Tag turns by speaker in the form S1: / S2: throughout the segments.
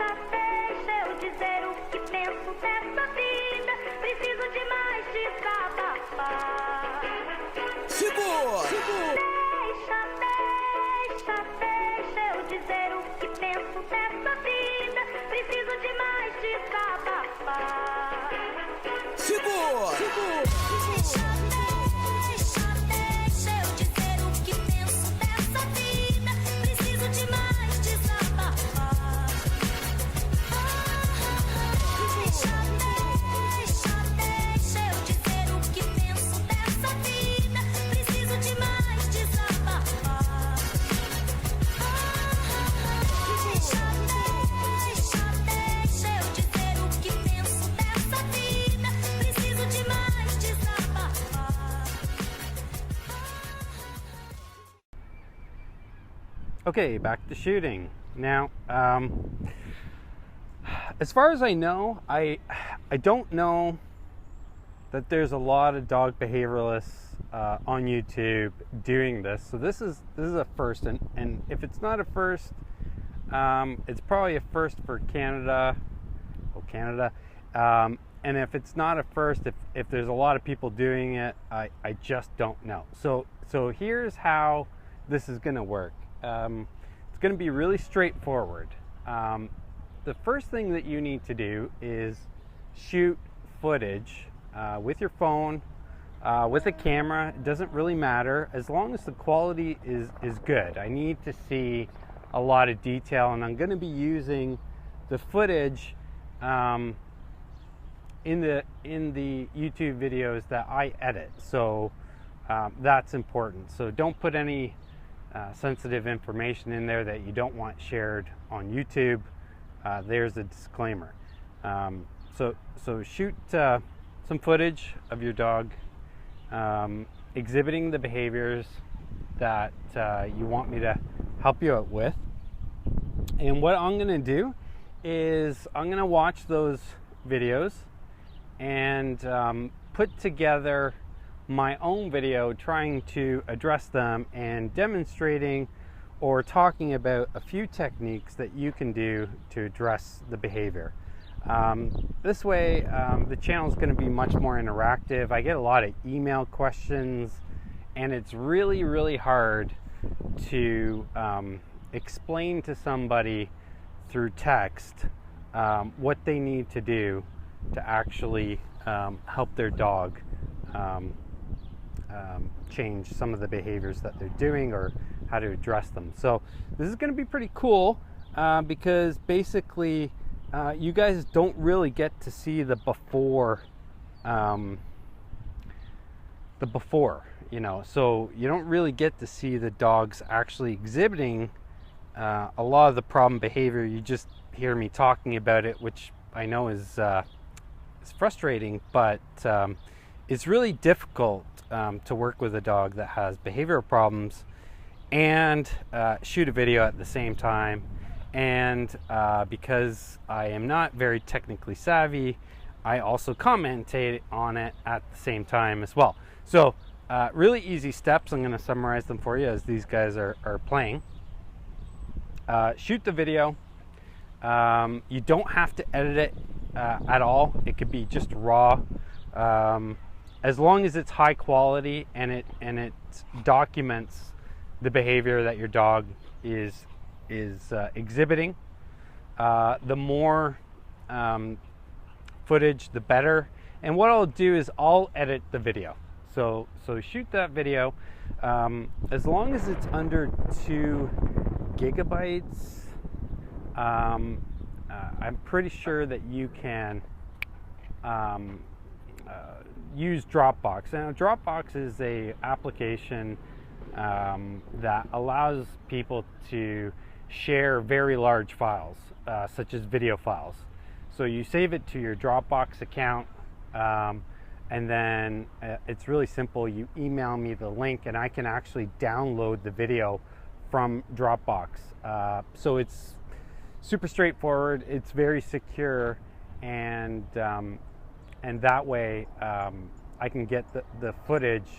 S1: deixa eu dizer o que penso dessa vida. Preciso de mais desabafar.
S2: Segura!
S1: Deixa eu dizer o que penso dessa vida. Preciso de mais desabafar.
S2: Segura!
S1: Deixa eu dizer o que penso dessa vida. Preciso de mais desabafar. Deixa eu dizer o que penso dessa vida. Preciso de mais desabafar. Deixa eu dizer o que penso dessa vida. Preciso de mais desabafar.
S3: Okay, back to shooting. Now, as far as I know, I don't know that there's a lot of dog behavioralists on YouTube doing this. So this is a first, and if it's not a first, it's probably a first for Canada. And if it's not a first, if there's a lot of people doing it, I just don't know. So here's how this is going to work. It's going to be really straightforward. The first thing that you need to do is shoot footage with your phone, with a camera. It doesn't really matter as long as the quality is good. I need to see a lot of detail, and I'm going to be using the footage in the YouTube videos that I edit. So that's important. So don't put any sensitive information in there that you don't want shared on YouTube. There's a disclaimer. So shoot some footage of your dog exhibiting the behaviors that you want me to help you out with. And what I'm going to do is I'm going to watch those videos and put together my own video trying to address them and demonstrating or talking about a few techniques that you can do to address the behavior. This way, the channel is going to be much more interactive. I get a lot of email questions, and it's really, really hard to explain to somebody through text what they need to do to actually help their dog change some of the behaviors that they're doing or how to address them. So this is going to be pretty cool because basically you guys don't really get to see the before, you know, so you don't really get to see the dogs actually exhibiting a lot of the problem behavior. You just hear me talking about it, which I know is frustrating, but it's really difficult to work with a dog that has behavioral problems and shoot a video at the same time. And because I am not very technically savvy, I also commentate on it at the same time as well. So really easy steps. I'm going to summarize them for you as these guys are playing. Shoot the video. You don't have to edit it at all. It could be just raw. As long as it's high quality and it documents the behavior that your dog is exhibiting, the more footage, the better. And what I'll do is I'll edit the video. So shoot that video. As long as it's under 2 gigabytes, I'm pretty sure that you can use Dropbox. Now, Dropbox is a application that allows people to share very large files, such as video files. So you save it to your Dropbox account, and then it's really simple. You email me the link, and I can actually download the video from Dropbox. So it's super straightforward. It's very secure, and that way I can get the footage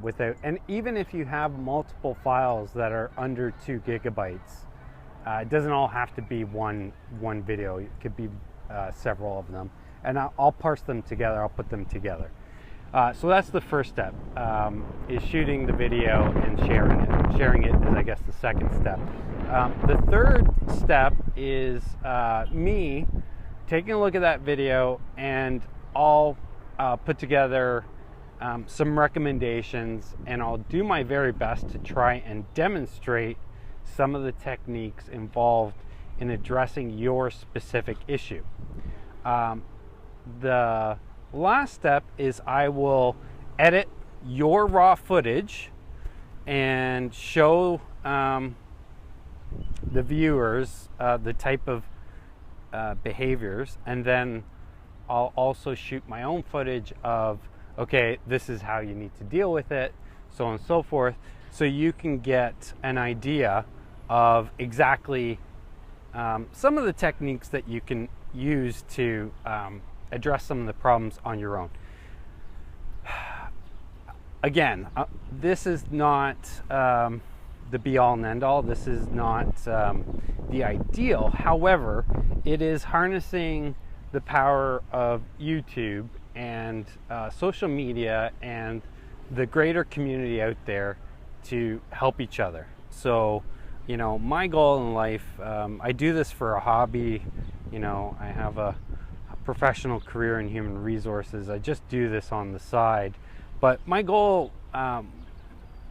S3: without. And even if you have multiple files that are under 2 gigabytes, It doesn't all have to be one video. It could be several of them, and I'll parse them together. I'll put them together. So that's the first step, is shooting the video and sharing it. Sharing it is, I guess, the second step. The third step is me taking a look at that video, and I'll put together some recommendations, and I'll do my very best to try and demonstrate some of the techniques involved in addressing your specific issue. The last step is I will edit your raw footage and show the viewers the type of behaviors, and then I'll also shoot my own footage of, okay, this is how you need to deal with it, so on and so forth, so you can get an idea of exactly some of the techniques that you can use to address some of the problems on your own. Again, this is not the be-all and end-all. This is not the ideal. However, it is harnessing the power of YouTube and social media and the greater community out there to help each other. So, you know, my goal in life, I do this for a hobby. You know, I have a professional career in human resources. I just do this on the side. But my goal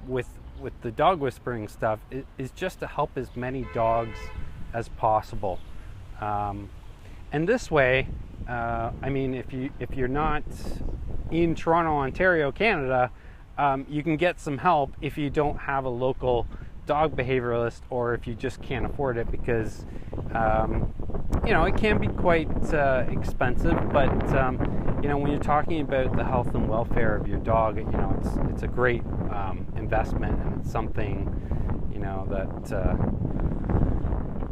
S3: with the dog whispering stuff is just to help as many dogs as possible. And this way, I mean, if you're not in Toronto, Ontario, Canada, you can get some help if you don't have a local dog behavioralist, or if you just can't afford it, because you know, it can be quite expensive. But you know, when you're talking about the health and welfare of your dog, you know, it's a great investment, and it's something, you know, that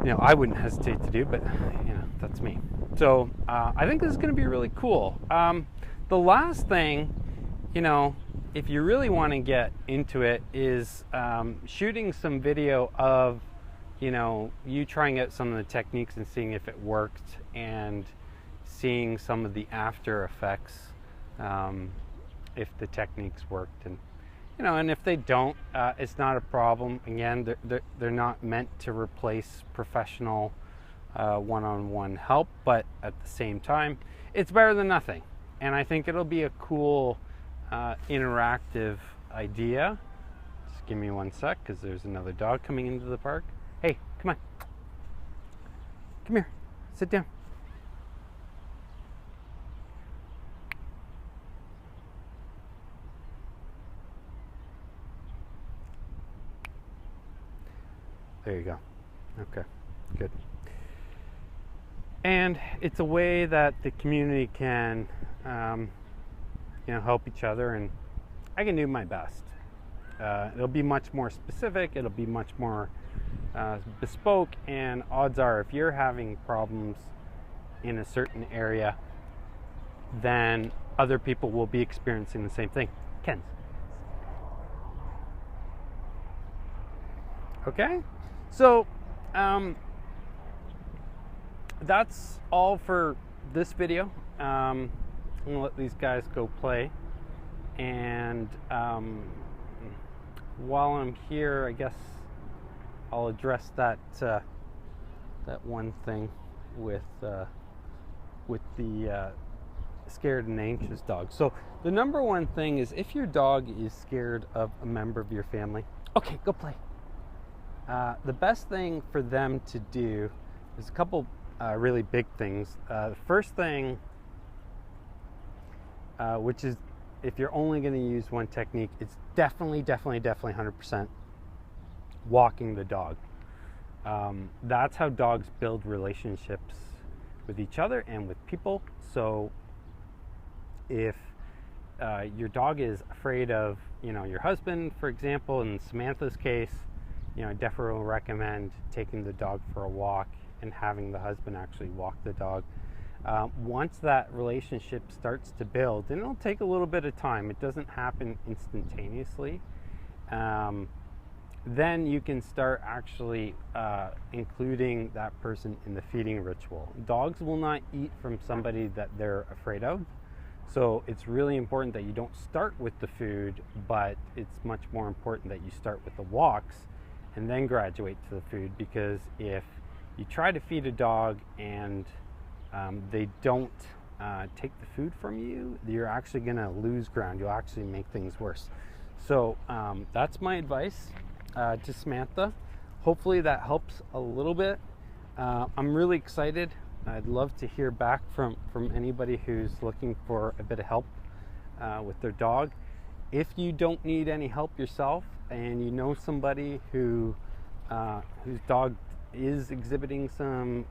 S3: you know, I wouldn't hesitate to do, but you know, that's me. So I think this is going to be really cool. The last thing, you know, if you really want to get into it, is shooting some video of, you know, you trying out some of the techniques and seeing if it worked, and seeing some of the after effects, if the techniques worked. And you know, and if they don't, it's not a problem. Again, they're not meant to replace professional one-on-one help, but at the same time, it's better than nothing. And I think it'll be a cool interactive idea. Just give me one sec, because there's another dog coming into the park. Hey, come on. Come here. Sit down. There you go. Okay, good. And it's a way that the community can you know, help each other, and I can do my best. It'll be much more specific, it'll be much more bespoke, and odds are, if you're having problems in a certain area, then other people will be experiencing the same thing. Ken's. Okay, so that's all for this video. I'm gonna let these guys go play, and while I'm here, I guess I'll address that that one thing with the scared and anxious dog. So the number one thing is, if your dog is scared of a member of your family, okay, go play. The best thing for them to do is a couple really big things. The first thing, which is, if you're only going to use one technique, it's definitely 100% walking the dog. That's how dogs build relationships with each other and with people. So if your dog is afraid of, you know, your husband, for example, in Samantha's case, you know, I definitely recommend taking the dog for a walk and having the husband actually walk the dog. Once that relationship starts to build, and it'll take a little bit of time, it doesn't happen instantaneously, then you can start actually including that person in the feeding ritual. Dogs will not eat from somebody that they're afraid of. So it's really important that you don't start with the food, but it's much more important that you start with the walks and then graduate to the food, because if you try to feed a dog and they don't take the food from you, you're actually going to lose ground. You'll actually make things worse. So that's my advice to Samantha. Hopefully that helps a little bit. I'm really excited. I'd love to hear back from anybody who's looking for a bit of help with their dog. If you don't need any help yourself and you know somebody whose dog is exhibiting some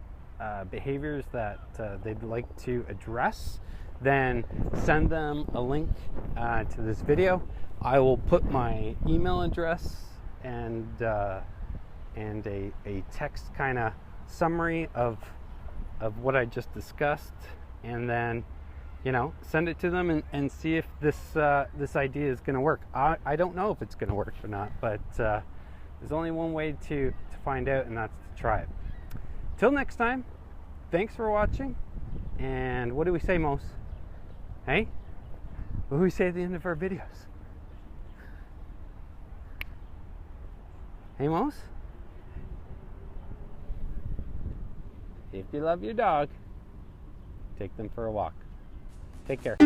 S3: behaviors that they'd like to address, then send them a link to this video. I will put my email address and a text kind of summary of what I just discussed, and then send it to them and see if this idea is going to work. I don't know if it's going to work or not, but there's only one way to find out, and that's to try it. Till next time, thanks for watching. And what do we say, Mose? Hey? What do we say at the end of our videos? Hey, Mose? If you love your dog, take them for a walk. Take care.